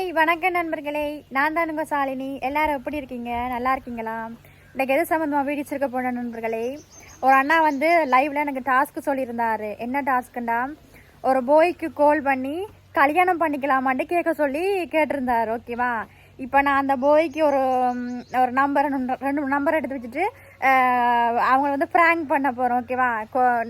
Hi வணக்கம் நண்பர்களே, நான் தான் உங்கள் சாலினி. எல்லாரும் எப்படி இருக்கீங்க? நல்லா இருக்கீங்களா? இன்றைக்கு எது சம்மந்தமாக வீடியோஸ் இருக்க போன நண்பர்களே, ஒரு அண்ணா வந்து லைவில் எனக்கு டாஸ்க்கு சொல்லியிருந்தார். என்ன டாஸ்க்குண்டா, ஒரு பாய்க்கு கால் பண்ணி கல்யாணம் பண்ணிக்கலாமான்ட்டு கேட்க சொல்லி கேட்டிருந்தார். ஓகேவா? இப்போ நான் அந்த பாய்க்கு ஒரு ரெண்டு நம்பர் எடுத்து வச்சுட்டு அவங்கள வந்து ப்ராங்க் பண்ண போகிறோம். ஓகேவா?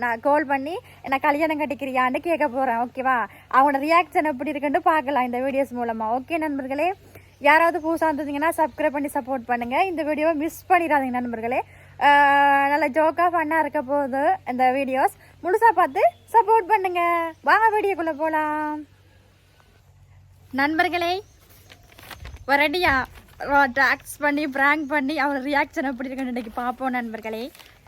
நான் கால் பண்ணி என்ன கல்யாணம் கட்டிக்கிறியான்னு கேட்க போகிறேன். ஓகேவா? அவங்களோட ரியாக்ஷன் எப்படி இருக்குன்னு பார்க்கலாம் இந்த வீடியோஸ் மூலமாக. ஓகே நண்பர்களே, யாராவது புதுசாக இருந்தீங்கன்னா சப்ஸ்கிரைப் பண்ணி சப்போர்ட் பண்ணுங்கள். இந்த வீடியோவை மிஸ் பண்ணிடாதீங்க நண்பர்களே. நல்ல ஜோக்காக ஃபன்னாக இருக்க போகுது இந்த வீடியோஸ். முழுசாக பார்த்து சப்போர்ட் பண்ணுங்கள். வாங்க வீடியோக்குள்ளே போகலாம் நண்பர்களே. ரெடியா டாக்ஸ் பண்ணி ப்ராங்க் பண்ணி அவரோட ரியாக்ஷன் எப்படி இருக்குன்னு இன்றைக்கி பார்ப்போம் நண்பர்களே.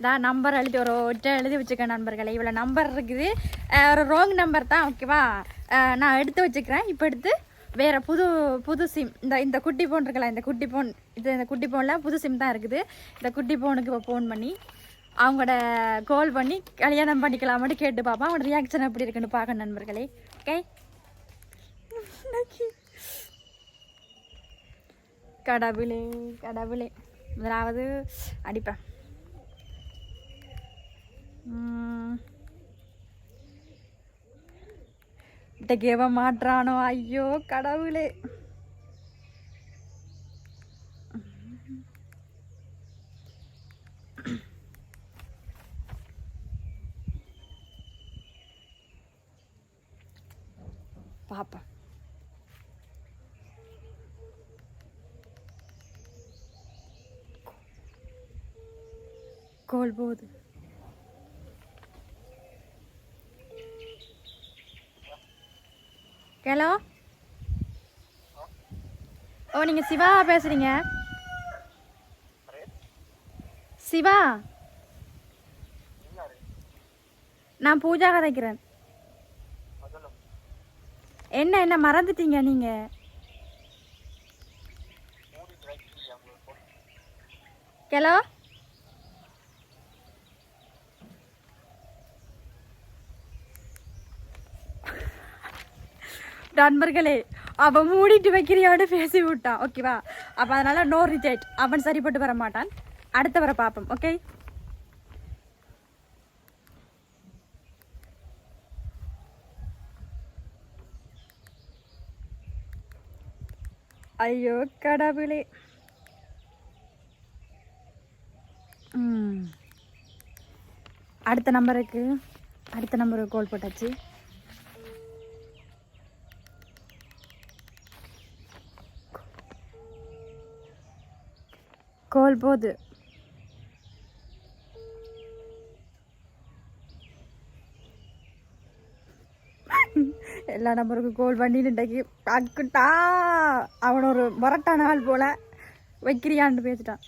தான் நம்பர் எழுதி ஒரு ஒற்றை எழுதி வச்சுக்கேன் நண்பர்களே. இவ்வளோ நம்பர் இருக்குது, ஒரு ராங் நம்பர் தான். ஓகேவா? நான் எடுத்து வச்சுக்கிறேன். இப்போ எடுத்து வேறு புது சிம், இந்த குட்டி ஃபோன் இருக்குல்ல, இந்த குட்டி ஃபோனில் புது சிம் தான் இருக்குது. இந்த குட்டி ஃபோனுக்கு இப்போ ஃபோன் பண்ணி அவங்களோட கால் பண்ணி கல்யாணம் பண்ணிக்கலாமான்னு கேட்டு பார்ப்போம். அவங்களோட ரியாக்ஷன் எப்படி இருக்குன்னு பார்க்க நண்பர்களே. ஓகே, கடவுளே கடவுளே, முதலாவது அடிப்பேன். கேவ மாற்றானோ, ஐயோ கடவுளே. பாப்பா கோல் போகுது. ஹலோ, ஓ நீங்கள் சிவா பேசுகிறீங்க? சிவா, நான் பூஜா கதைக்கிறேன். என்ன மறந்துட்டீங்க நீங்கள்? ஹலோ நண்பர்களே, அவன் மூடிட்டு வைக்கிறியோட பேசி விட்டான். ஓகேவா? அப்போ அதனால் நோ ரிஜெக்ட். அவன் சரிப்பட்டு வர மாட்டான். அடுத்த வர பார்ப்போம். ஓகே, ஐயோ கடவுளே. அடுத்த நம்பருக்கு கால் போட்டாச்சு. கால் போகுது. எல்லா நம்பருக்கும் கால் பண்ணிட்டு இன்றைக்கு அக்குட்டா அவன் ஒரு வரட்டான ஆள் போல வைக்கிறியான்னு பேசிட்டான்.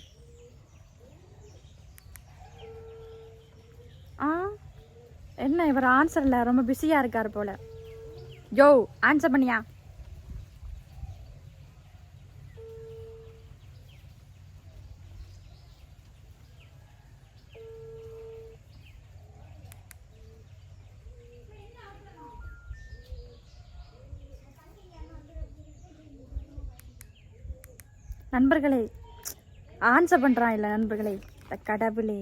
என்ன இவர் ஆன்சர் இல்லை, ரொம்ப பிஸியாக இருக்கார் போல. யோ, ஆன்சர் பண்ணியா? நண்பர்களே, ஆன்சர் பண்ணுறான் இல்லை நண்பர்களே, கடவுளே.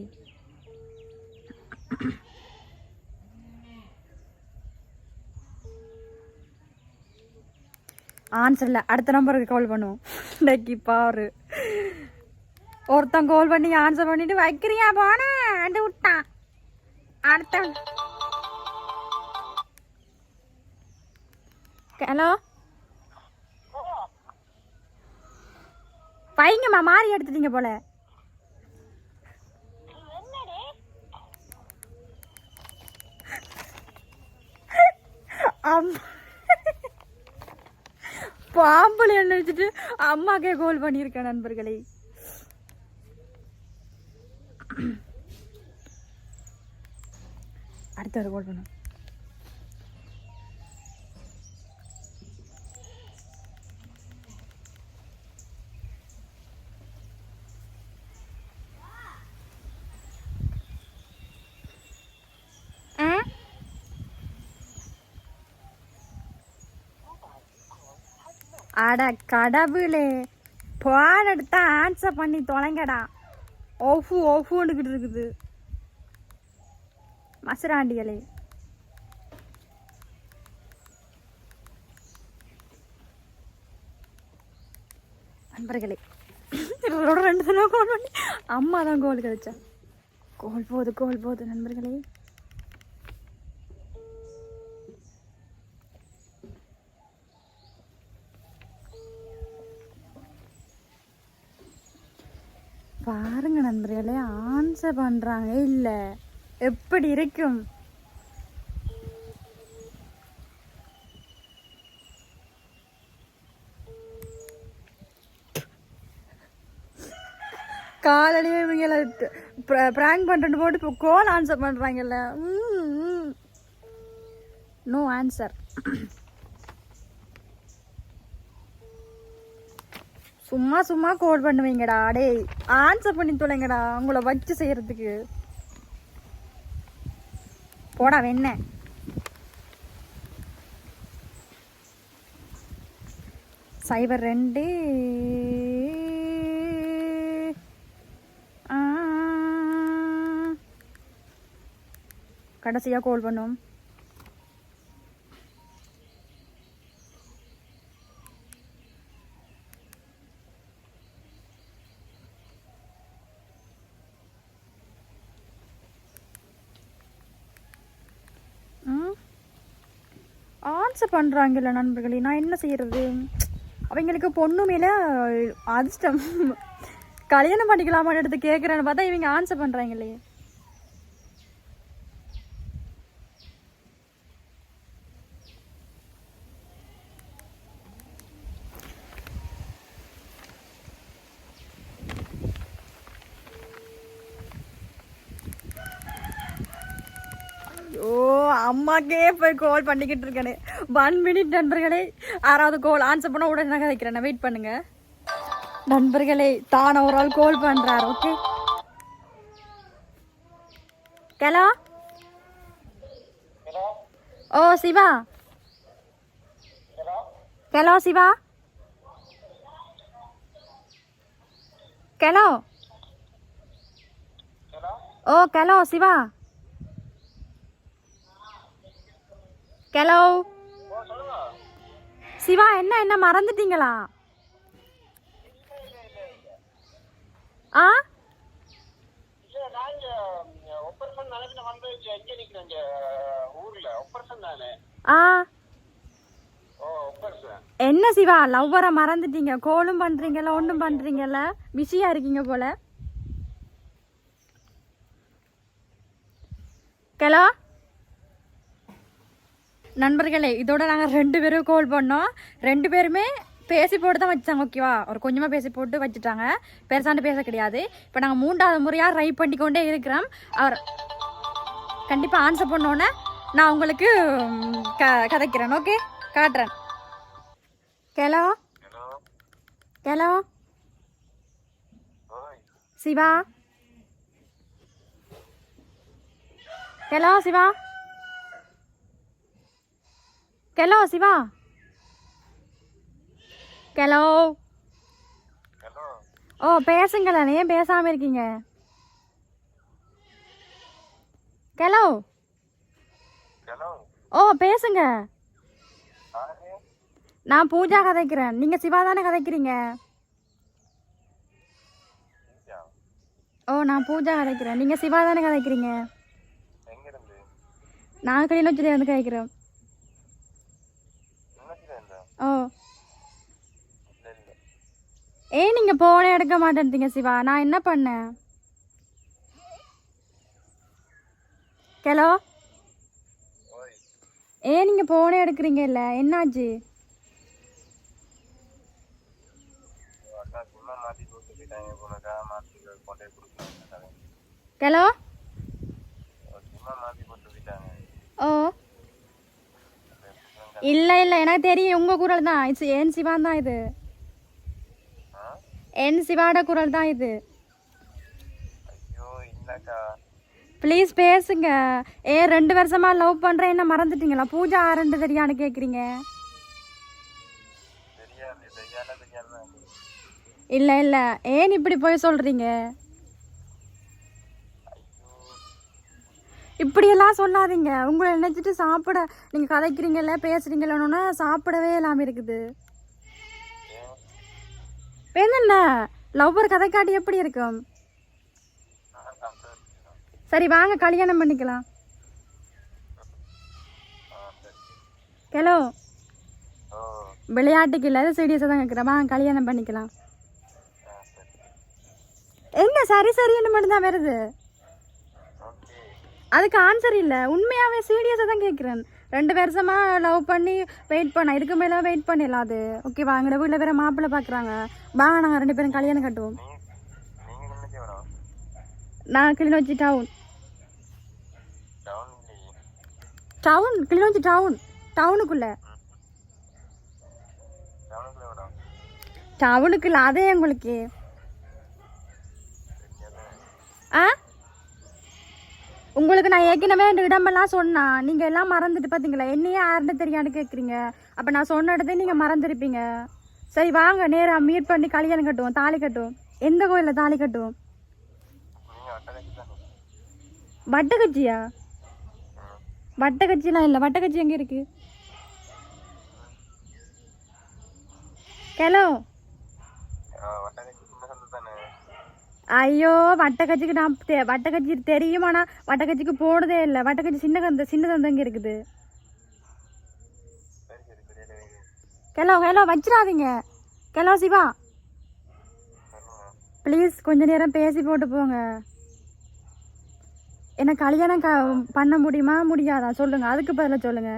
ஆன்சர் இல்லை, அடுத்த நம்பருக்கு கால் பண்ணுவோம். இன்னைக்கு பாரு, ஒருத்தன் கால் பண்ணி ஆன்சர் பண்ணிட்டு வைக்கிறியா போன அண்டு விட்டான். அடுத்த ஹலோ, பையங்கம்மா மாறி எடுத்துட்டீங்க போல. பாம்புல என்ன வச்சுட்டு அம்மாக்கே கால் பண்ணியிருக்கேன் நண்பர்களே. அடுத்த ஒரு கால் பண்ணும். அட கடவுளே, பால் எடுத்தா ஆன்சர் பண்ணி தொலைங்கடா. ஓஃபு ஓஃபுன்னுக்கிட்டு இருக்குது மசுராண்டிகளே. நண்பர்களே, 2 தடவை கோல் பண்ணி அம்மா தான் கோல் கிடைச்சா. கோல் போகுது நண்பர்களே. பாருங்க நண்பர்களே, ஆன்சர் பண்றாங்க இல்ல, எப்படி இருக்கும்? காலையிலேயே இவங்கள பிராங்க் பண்ணுறது போட்டு இப்போ கோல் ஆன்சர் பண்ணுறாங்கல்ல. No answer. சும்மா சும்மா கோல் பண்ணுவீங்கடா. டே ஆன்சர் பண்ணி தொலைங்கடா, உங்களை வச்சு செய்யறதுக்கு. போடா வெண்ண. சைபர் 2 கடைசியாக கோல் பண்ணோம். ஆன்சர் பண்ணுறாங்கல்ல நண்பர்களே, நான் என்ன செய்யறது? அவங்களுக்கு பொண்ணு மேலே அதிர்ஷ்டம். கல்யாணம் பண்ணிக்கலாமான்னு எடுத்து கேட்குறேன்னு பார்த்தா இவங்க ஆன்சர் பண்ணுறாங்களே. ஓ, அம்மாக்கே போய் கால் பண்ணிக்கிட்டு இருக்கேனே. 1 மினிட் நண்பர்களே. 6வது கால் ஆன்சர் பண்ண உடனே நான் கதைக்கிறேன், வெயிட் பண்ணுங்க நண்பர்களே. தான ஒரு ஆள் கால் பண்றாரு. Okay, hello. ஓ சிவா. ஹலோ சிவா. ஹலோ. ஓ ஹலோ சிவா. ஹலோ சிவா, என்ன மறந்துட்டீங்களா? ஆ என்ன சிவா, லவ்வரை மறந்துட்டீங்க? கோலும் பண்றீங்கல்ல, ஒன்றும் பண்றீங்கல்ல, பிஸியா இருக்கீங்க போல. ஹலோ நண்பர்களே, இதோட நாங்கள் 2 பேரும் கால் பண்ணோம். 2 பேருமே பேசி போட்டு தான் வச்சாங்க. ஓகேவா, ஒரு கொஞ்சமாக பேசி போட்டு வச்சுட்டாங்க, பெருசாண்டு பேச கிடையாது. இப்போ நாங்கள் 3வது முறையாக ட்ரை பண்ணிக்கொண்டே இருக்கிறோம். அவர் கண்டிப்பாக ஆன்சர் பண்ணோன்னே நான் உங்களுக்கு கதைக்கிறேன். ஓகே, காட்டுறேன். Hello hello Siva. Hello Siva. Hello Siva. Hello. ஓ பேசுங்களே, ஏன் பேசாமல் இருக்கீங்க? ஹலோ. ஓ பேசுங்க. நான் பூஜா கதைக்கிறேன். நீங்கள் சிவா தானே கதைக்கிறீங்க? ஓ நான் பூஜா கதைக்கிறேன். நீங்கள் சிவா தானே கதைக்கிறீங்க? நான் கிளிநொச்சியில இருந்து கதைக்கிறேன். ஓ ஏன் நீங்கள் போனே எடுக்க மாட்டேன்றீங்க சிவா? நான் என்ன பண்ணேன்? ஹலோ. ஏன் நீங்கள் போனே எடுக்கிறீங்க? இல்லை என்னாச்சு? ஹலோ. ஓ இல்லை எனக்கு தெரியும், உங்கள் குரல் தான். என் சிவான் தான் இது. என் சிவாட குரல் தான் இது. ப்ளீஸ் பேசுங்க. 2 வருஷமா லவ் பண்ணுறேன், என்ன மறந்துட்டீங்களா? பூஜா 2 தெரியான்னு கேட்குறீங்க. இல்லை இல்லை, ஏன் இப்படி போய் சொல்கிறீங்க? இப்படியெல்லாம் சொல்லாதீங்க. உங்களை நினச்சிட்டு சாப்பிட நீங்கள் கதைக்கிறீங்கல்ல பேசுகிறீங்களோன்னா சாப்பிடவே இல்லாமல் இருக்குது. என்ன லவ்வர் கதை காட்டி எப்படி இருக்கும்? சரி வாங்க கல்யாணம் பண்ணிக்கலாம். ஹலோ, விளையாட்டுக்கு இல்லாத சீரியஸாக தான் கேட்குறேன். வாங்க கல்யாணம் பண்ணிக்கலாம். என்ன சரி சரின்னு மட்டும்தான் வருது, அதுக்கு ஆன்சர் இல்லை. உண்மையாகவே சீரியஸாக தான் கேட்குறேன். 2 வருஷமாக லவ் பண்ணி வெயிட் பண்ண, இதுக்கு மேலே வெயிட் பண்ணிடலாம். அது ஓகேவா? எங்கள் வீட்டில் வேறு மாப்பிள்ளை பார்க்குறாங்க. வாங்க நாங்கள் 2 பேரும் கல்யாணம் கட்டுவோம். நான் கிளிநொச்சி டவுன். கிளிநொச்சி டவுனுக்குள்ள. டவுனுக்குள்ள அதே உங்களுக்கு. ஆ, உங்களுக்கு நான் ஏற்கனவே இந்த இடமெல்லாம் சொன்னேன், நீங்கள் எல்லாம் மறந்துட்டு பார்த்தீங்களா? என்னையே யாருன்னு தெரியான்னு கேட்குறீங்க. அப்போ நான் சொன்ன இடத்தையும் நீங்கள் மறந்துருப்பீங்க. சரி வாங்க நேராக மீட் பண்ணி கல்யாணம் கட்டுவோம், தாலி கட்டுவோம். எந்த கோயிலில் தாலி கட்டுவோம்? வட்டக்கட்சியா? வட்டக்கட்சிலாம் இல்லை. வட்டக்கட்சி எங்கே இருக்கு? ஹலோ, ஐயோ வட்டக்கட்சிக்கு நான் வட்டக்கட்சி தெரியுமாண்ணா? வட்டக்கட்சிக்கு போனதே இல்லை. வட்டக்கட்சி சின்ன தந்தங்க இருக்குது. ஹலோ வச்சிடாதீங்க. ஹலோ சிவா, ப்ளீஸ் கொஞ்ச நேரம் பேசி போட்டு போங்க. என்ன கல்யாணம் பண்ண முடியுமா முடியாதா சொல்லுங்க, அதுக்கு பதிலாக சொல்லுங்க.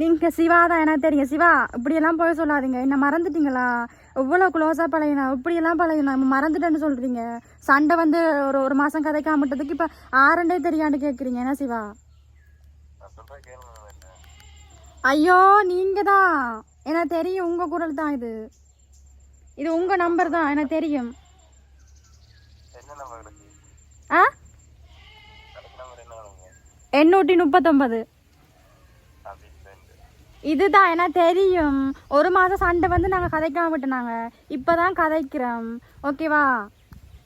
நீங்கள் சிவா தான் எனக்கு தெரியும். சிவா இப்படியெல்லாம் போய் சொல்லாதீங்க. என்ன மறந்துட்டீங்களா? எவ்வளோ க்ளோஸாக பழகினா இப்படியெல்லாம் பழகினா மறந்துட்டேன்னு சொல்கிறீங்க. சண்டை வந்து ஒரு மாதம் கதைக்காமட்டதுக்கு இப்போ 6 தெரியாண்டு கேட்குறீங்க. என்ன சிவா? ஐயோ நீங்கள் தான், எனக்கு தெரியும். உங்கள் குரல் தான் இது. இது உங்கள் நம்பர் தான், எனக்கு தெரியும். ஆ, 839. இதுதான் எனக்கு தெரியும். ஒரு மாதம் சண்டை வந்து நாங்கள் கதைக்காம விட்டுனாங்க. இப்போ தான் கதைக்கிறோம். ஓகேவா?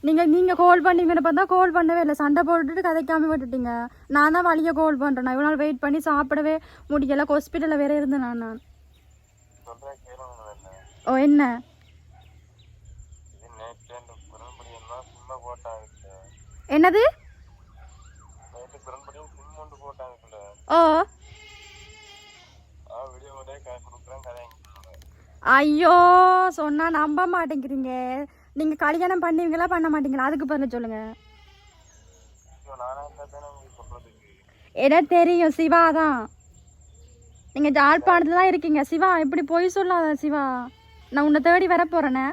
நீங்கள் கால் பண்ணீங்கன்னு பார்த்தா கால் பண்ணவே இல்லை. சண்டை போட்டுட்டு கதைக்காம விட்டுட்டீங்க. நான் தான் வழியை கால் பண்ணுறேன். நான் இவ்வளோ நாள் வெயிட் பண்ணி சாப்பிடவே முடியலை. ஹாஸ்பிட்டலில் வேற இருந்தேன் நான். ஓ என்ன? என்னது? ஓ ஐயோ, சொன்னா நம்ப மாட்டேங்கிறீங்க. நீங்க கல்யாணம் பண்ணுவீங்களா பண்ண மாட்டீங்களா? அதுக்கு பதில் சொல்லுங்க. எனக்கு தெரியும். சிவா தான். நீங்க ஜாழ்ப்பாணத்துல தான் இருக்கீங்க. சிவா இப்படி போய் சொல்லாத சிவா. நான் உன்னை தேடி வர போறேனே.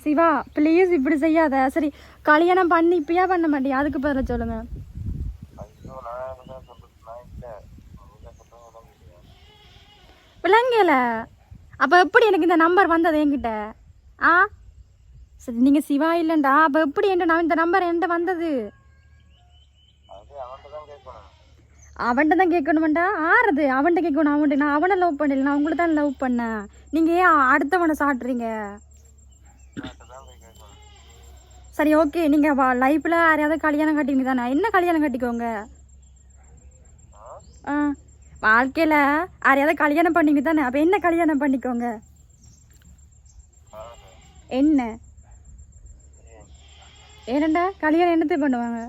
சிவா ப்ளீஸ் இப்படி செய்யாத. சரி கல்யாணம் பண்ணி இப்பயா பண்ண மாட்டியா? அதுக்கு பதில் சொல்லுங்க. விளங்கல. அப்போ எப்படி எனக்கு இந்த நம்பர் வந்தது என்கிட்ட? ஆ சரி நீங்கள் சிவா இல்லைண்டா. அப்போ எப்படி நான் இந்த நம்பர் என்கிட்ட வந்தது? அவன்கிட்ட தான் கேட்கணுமெண்டா. ஆறுது அவன்கிட்ட கேட்கணும். நான் அவனை லவ் பண்ணல, நான் உங்களை தான் லவ் பண்ணேன். நீங்கள் ஏன் அடுத்தவனை சாட்டுறீங்க? சரி ஓகே, நீங்கள் லைஃப்பில் யாரையாவது கல்யாணம் கட்டிங்க தானே? என்ன கல்யாணம் கட்டிக்கோங்க. ஆ வாழ்க்கையில் யாரையாவது கல்யாணம் பண்ணிங்க தானே? அப்போ என்ன கல்யாணம் பண்ணிக்கோங்க. என்ன ஏனண்டா கல்யாணம் என்னத்தை பண்ணுவாங்க?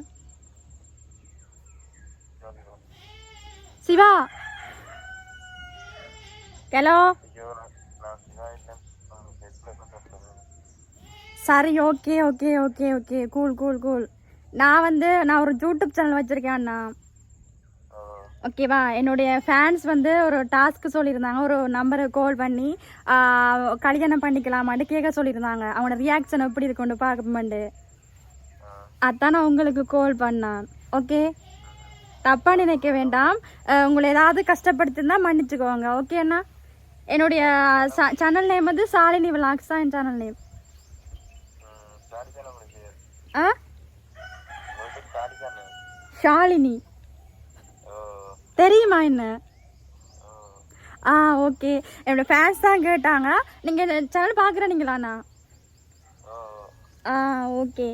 சிவா ஹலோ. சரி okay okay okay okay cool cool cool. நான் ஒரு யூடியூப் சேனல் வச்சுருக்கேன் அண்ணா. ஓகேவா? என்னுடைய ஃபேன்ஸ் ஒரு டாஸ்க்கு சொல்லியிருந்தாங்க. ஒரு நம்பருக்கு கால் பண்ணி கல்யாணம் பண்ணிக்கலாமான்னு கேட்க சொல்லியிருந்தாங்க. அவனோட ரியாக்ஷன் எப்படி இருக்குன்னு பார்க்கமாண்டு அதான் நான் உங்களுக்கு கால் பண்ணேன். ஓகே, தப்பாக நினைக்க வேண்டாம். உங்களை ஏதாவது கஷ்டப்படுத்திருந்தா மன்னிச்சுக்கோங்க. ஓகே அண்ணா? என்னுடைய சேனல் நேம் சாலினி விலாக்ஸ் தான் என் சேனல் நேம். ஷாலினி. தெரியுமா என்ன? ஆ ஓகே. என்னோட ஃபேன்ஸ் தான் கேட்டாங்க. நீங்கள் சேனல் பார்க்குறீங்களாண்ணா? ஆ ஓகே.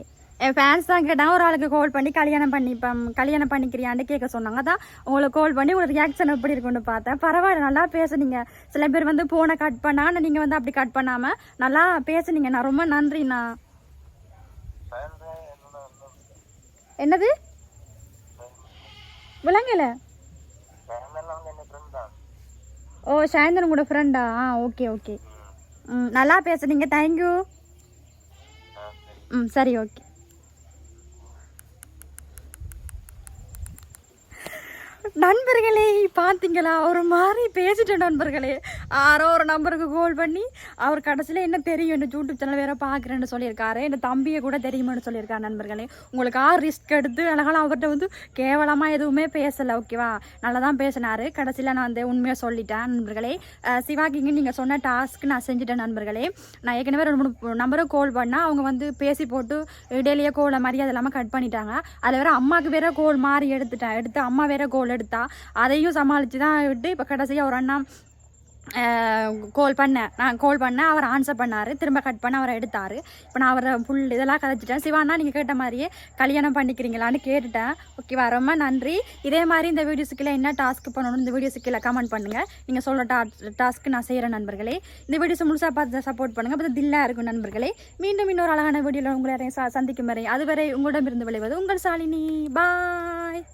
என் ஃபேன்ஸ் தான் கேட்டாங்க. ஒரு ஆளுக்கு கால் பண்ணி கல்யாணம் பண்ணிக்கிறியான்னு கேட்க சொன்னாங்க. அதான் உங்களுக்கு கால் பண்ணி ஒரு ரியாக்ஷன் எப்படி இருக்குன்னு பார்த்தேன். பரவாயில்ல, நல்லா பேசுனீங்க. சில பேர் வந்து ஃபோனை கட் பண்ணா, நீங்கள் வந்து அப்படி கட் பண்ணாமல் நல்லா பேசுனீங்க. நான் ரொம்ப நன்றிண்ணா. என்னது விளங்கல? ஓ சாயந்தரம் கூட ஃப்ரெண்டா? ஆ ஓகே ஓகே. நல்லா பேசுனீங்க, தேங்க்யூ. சரி ஓகே. நண்பர்களே பார்த்தீங்களா, ஒரு மாதிரி பேசிட்டேன் நண்பர்களே. யாரோ ஒரு நம்பருக்கு கால் பண்ணி அவர் கடைசியில் என்ன தெரியும், என்ன யூடியூப் சேனல் வேறு பார்க்குறேன்னு சொல்லியிருக்காரு. என் தம்பியை கூட தெரியுமான்னு சொல்லியிருக்காரு. நண்பர்களே உங்களுக்கு ரிஸ்க் எடுத்து அழகாக அவர்கிட்ட வந்து கேவலமாக எதுவுமே பேசலை, ஓகேவா? நல்லா தான் பேசினார். கடைசியில் நான் வந்து உண்மையாக சொல்லிட்டேன் நண்பர்களே. சிவாக்கிங்க நீங்கள் சொன்ன டாஸ்க்கு நான் செஞ்சுட்டேன் நண்பர்களே. நான் ஏற்கனவே 2-3 நம்பருக்கு கால் பண்ணால் அவங்க வந்து பேசி போட்டு இடையிலேயே கோலை மாதிரி அது இல்லாமல் கட் பண்ணிட்டாங்க. அதில் வேறு அம்மாவுக்கு வேறு கோல் மாறி எடுத்து அம்மா வேறு கோல் எடுத்தா அதையும் சமாளித்து தான் விட்டு இப்போ கடைசியாக ஒரு அண்ணா நான் கால் பண்ணேன். அவர் ஆன்சர் பண்ணார். திரும்ப கட் பண்ண அவரை எடுத்தார். இப்போ நான் அவரை ஃபுல் இதெல்லாம் கதைச்சிட்டேன். சிவானா நீங்கள் கேட்ட மாதிரியே கல்யாணம் பண்ணிக்கிறீங்களான்னு கேட்டுட்டேன், ஓகேவா? ரொம்ப நன்றி. இதே மாதிரி இந்த வீடியோஸுக்குள்ள என்ன டாஸ்க் பண்ணணும் இந்த வீடியோஸுக்குள்ள கமெண்ட் பண்ணுங்கள். நீங்கள் சொல்கிற டாஸ்க்கு நான் செய்கிறேன் நண்பர்களே. இந்த வீடியோஸை முழுசாக பார்த்து சப்போர்ட் பண்ணுங்கள். அப்போ தில்லாக இருக்கும் நண்பர்களே. மீண்டும் இன்னொரு அழகான வீடியோவில் உங்களை சந்திக்கும் வரை அதுவரை உங்களிடமிருந்து விளைவது உங்கள் சாலினி. பாய்.